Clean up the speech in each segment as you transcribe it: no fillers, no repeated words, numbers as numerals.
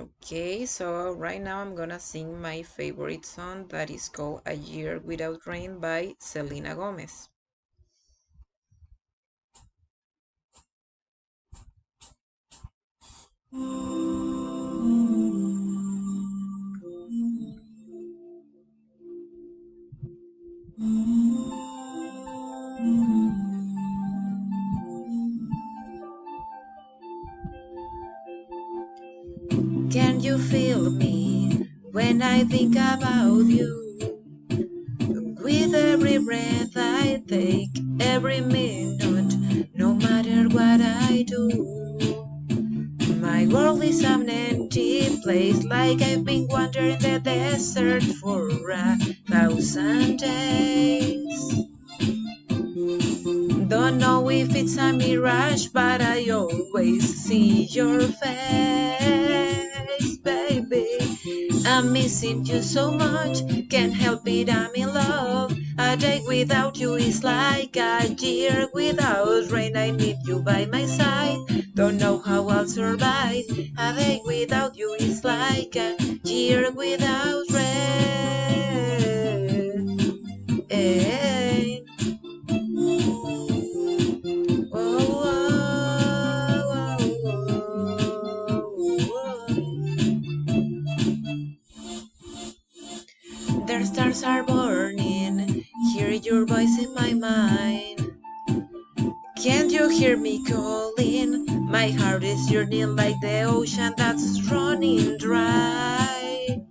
Okay, so right now I'm gonna sing my favorite song that is called A Year Without Rain by Selena Gomez. Can you feel me when I think about you? With every breath I take, every minute, no matter what I do. My world is an empty place, like I've been wandering the desert for 1,000 days. Don't know if it's a mirage, but I always see your face, baby. I'm missing you so much, can't help it, I'm in love. A day without you is like a year without rain. I need you by my side, don't know how I'll survive. A day without you is like a year without rain. The stars are burning, hear your voice in my mind. Can't you hear me calling? My heart is yearning like the ocean that's running dry.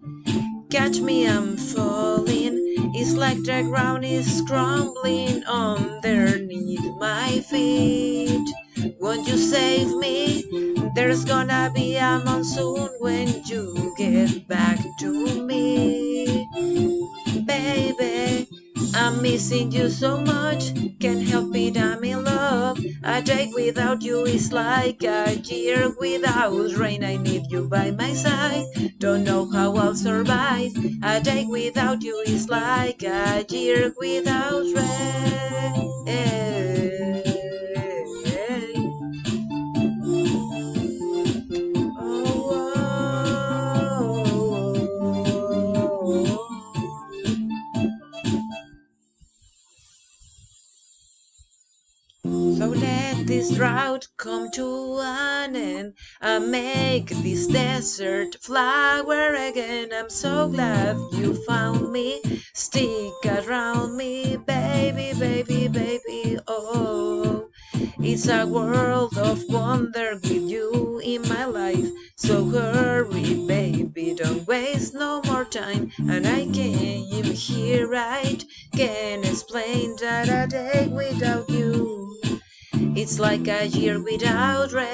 Catch me, I'm falling. It's like the ground is crumbling underneath my feet. Won't you save me? There's gonna be a monsoon when you get back to me. Baby, I'm missing you so much, can't help it, I'm in love. A day without you is like a year without rain. I need you by my side, don't know how I'll survive. A day without you is like a year without rain. So let this drought come to an end and make this desert flower again. I'm so glad you found me. Stick around me, baby, baby, baby. Oh, it's a world of wonder with you in my life. So hurry, baby, don't waste no more time. And I came here right, can't explain that a day without you. It's like a year without rain.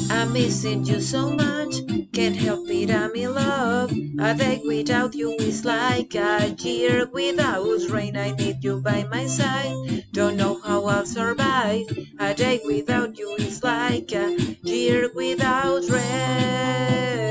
I'm missing you so much, can't help it, I'm in love. A day without you is like a year without rain. I need you by my side, don't know how I'll survive. A day without you is like a year without rain.